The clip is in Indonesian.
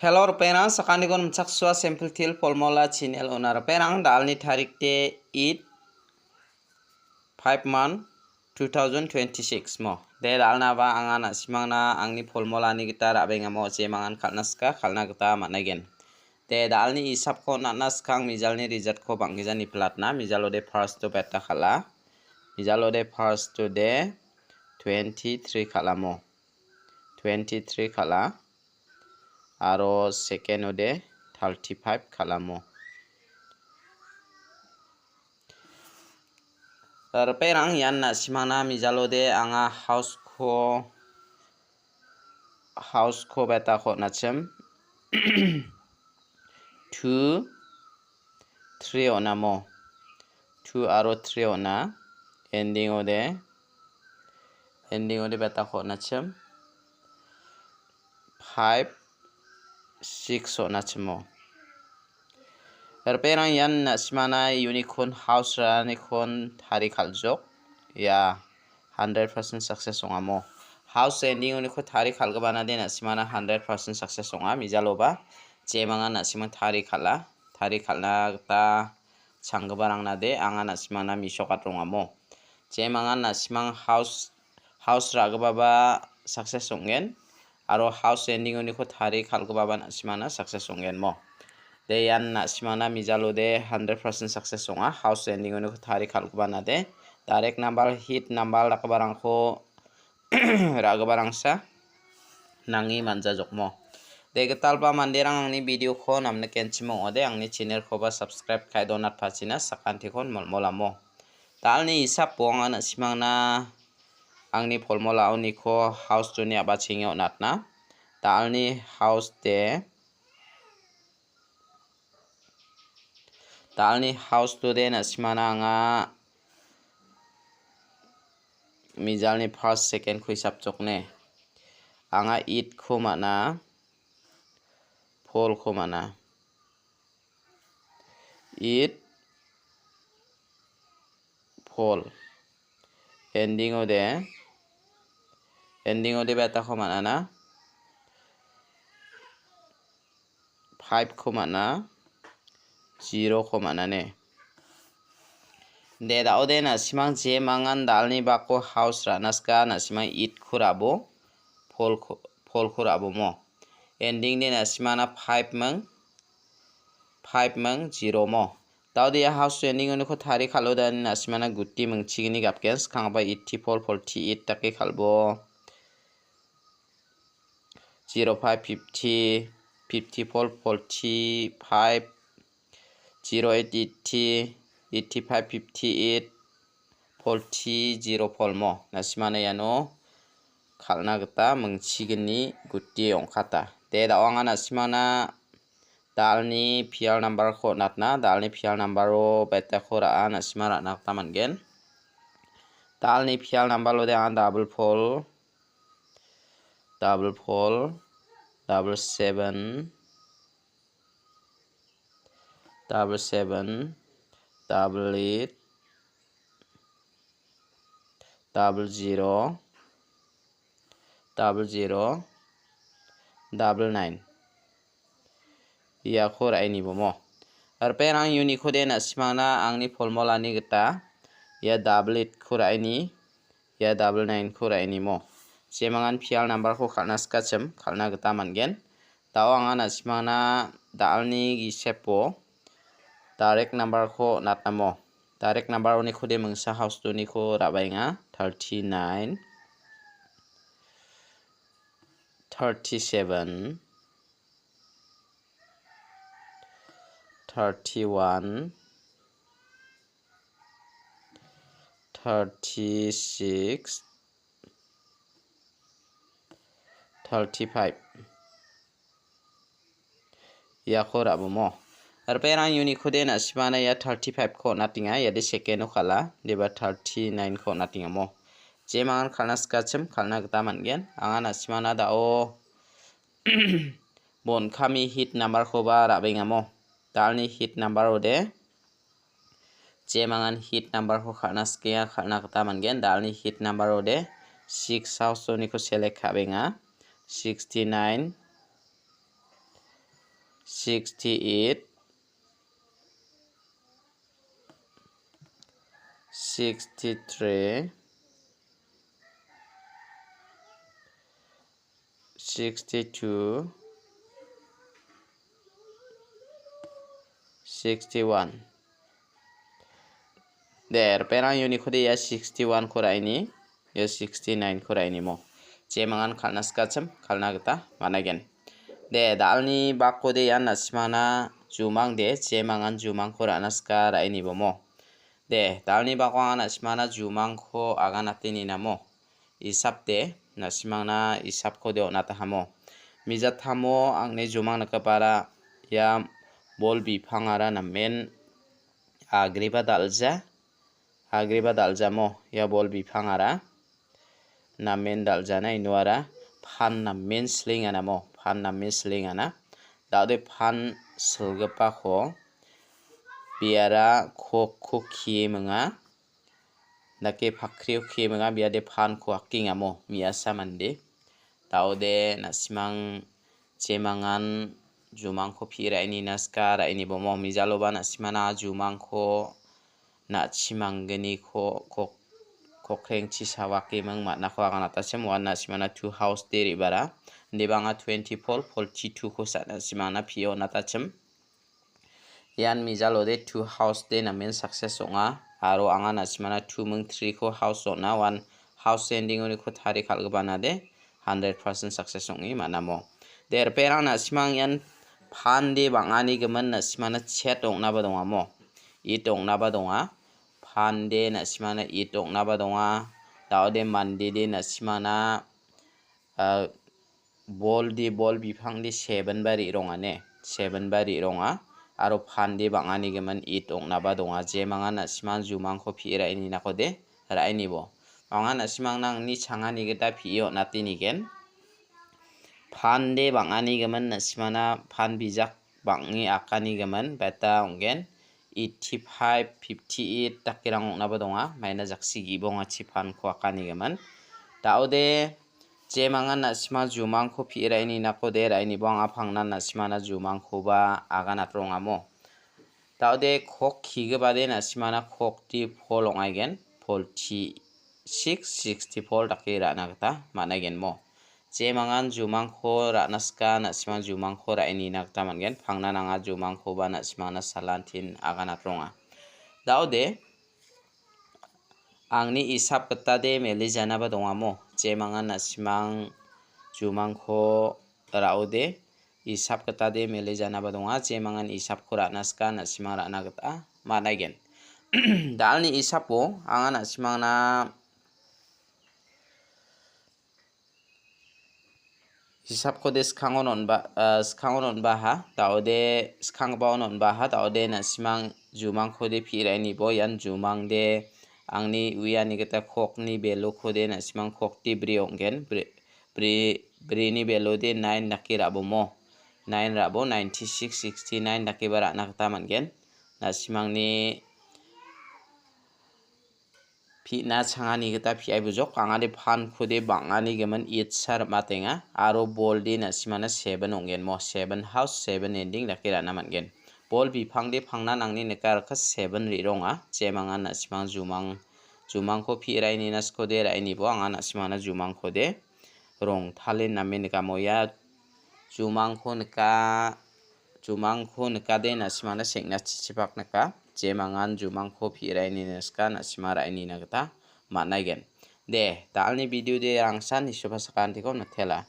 Hello perang sakani kon mchaksua sample til formula channel onar perang dalni tarik te 8 5 month 2026 mo de dalna ba angana simangna angni formula ni kita rabenga mo je mangan khalnaska khalna kita managen te dalni isap ko nanas khang mijalni result ko bangijani platna mijalo de first to beta khala mijalo de first to de 23 khala mo 23 khala aro second ode 35 khalamo perang yanna simana mijalode anga house ko beta ko nachem 2 3 onamo 2 aro 3 ona ending ode beta ko nachem 5 6 ona chemo perang yan simana unicorn house ra ni kon thari khaljok ya 100% success ongamo house ending oni ko thari khalgabana de na simana 100% success onga mijaloba jemanga na simang thari khalna ta changbarang na de anga na simana misokat ongamo jemanga na simang house ra gaba success ongen aro house ending oni ko thari khalgaba na simana success ongen mo de yan na simana mijalo de 100% success onga house ending oni ko thari khalgaba na de direct number hit number rakbarang ko ragabarang sa nangi manja jokmo de getalba manderang angni video ko namne kenchimo ode angni channel ko ba subscribe khai donat phachina sakanti kon molamo dalni isap ponga na simangna angni formula oni ko house to ni aba chingyo natna dalni house to de na simana anga mijalni first second ko isap chokne anga it ko mana phol ko mana it phol ending ode beta ko mana na 5 ko mana 0 ko mana ne de da ode na simang je mangan dalni bako house ra naska na simang it khurabo phol khurabo mo ending de na simana 5 mang 0 mo tawde house ending oni ko thari khalo dan na simana gutti mang chigini gapkens khangba 80 phol t 8 take khalbo 05 50 phol t 5 08 85 58 phol t 0 phol mo nasimana yano khalna gita mungchigini gutti ongkhata de dawanga nasimana dalni PL number ko natna dalni PL number o beta ko ra nasimara nakta mangen dalni PL number lo de double phol 7 double 8 double 9 ya khor aini bomo ar perang uni khode na simana angni formula ni gita ya double 8 khor aini ya double 9 khor aini mo semangan PL number ko khalna skachem khalna gita mangen taw anga na simana dalni gisepo direct number ko natamo direct number oni khode mungsa house to ni ko rabainga 39 37 31 36 35 ya khora bomo ar perang uni khode na simana ya 35 ko natinga ya de second khala deba 39 ko natinga mo je mangan khalna skachem khalna gita mangen anga na simana da o bon khami hit number ko ba rabenga mo dalni hit number ode je mangan hit number ko khalna skya khalna gita mangen dalni hit number ode 6 house ni ko select khabenga 69 68 63 62 61 there perang unit khode ya 61 khoraini ya 69 khoraini mo jemangan khalna skacham khalna gita managen de dalni bakode ya nasimana jumang de jemangan jumang khorana ska raini bomo de dalni bakwa nasimana jumang kho aganatini namo isap de nasimana isap khode onata hamo mijathamo angne jumang nakapara ya bol bifangara namen agriba daljamo ya bol bifangara namen daljana inuara phan namen slingana mo phan namen slingana daude phan silgapa kho biara kho khiemenga nake phakriu khiemenga biade phan kho akinga mo miasa mande daude nasimang jemangan jumang kho phiraini naska raini bomo mijaloba nasimana jumang kho na chimangeni kho kokreng chisawake mang matna kho aganata sem wan nasimana 2 house de ribara debanga 24 42 kho sana simana pio natachem yan mijalode 2 house de namen success onga aro anga nasimana 2 mung 3 kho house ona 1 house ending oni kho thari khalgabana de 100% success ongi manamo der perang nasimang yan phan de bangani geman nasimana chet ongna badonga mo it ongna badonga phan de nasimana it ongna badonga daude mande de nasimana bol bifang de 7 bari ronga ne 7 bari ronga aro phan de bangani geman it ongna badonga jemanga nasimang jumang kho phiraini nakode raini bo anga nasimang nang ni changani geta phio natini gen phan de bangani geman nasimana phan bijak bangi akani geman beta ongen 85 58 takirang ongna badonga maina jaksi gibonga chiphan kho akani geman daude jemangan nasima jumang kho phiraini nakode raini bonga phangna nasimana jumang kho ba aganat rongamo daude khok khigabade nasimana khok ti phol ongagen phol ti 64 takira nagta managen mo jemangan jumang kho ranaska nasimang jumang kho raini nagta mangen phangna nanga jumang kho ba nasimana salantin aganat ronga daude angni isap ketade meli jana ba dongamo jemangan nasimang jumang kho raude isap ketade meli jana ba donga jemangan isap kho ranaska nasimang rana geta managen dalni isapo anga nasimang na hisap ko de skhangon on baha daude skhang baon on baha daude nasimang jumang kho de phiraini bo yan jumang de angni uyani geta khok ni belo kho de nasimang khok ti bri ongen bri ni belo de 9 nakira bomo 9 rabo 96 69 nakibara nakta mangen nasimang ni phina changani geta phi ai bujok angade phan khode bangani geman itsar matenga aro bol de nasimana 7 ongen mo 7 house 7 ending nakira namangen bol bifang de phangna nangni nekar kha 7 ri ronga jemangan nasimang jumang kho phi raini nas khode raini bo anga nasimana jumang khode rong thalin namen kamoya jumang kho neka de nasimana sengna chichipak neka jemangan jumang kho phi raini naska nasima raini nagta managen de dalni video de rangsan hisoba sakan tiko nathela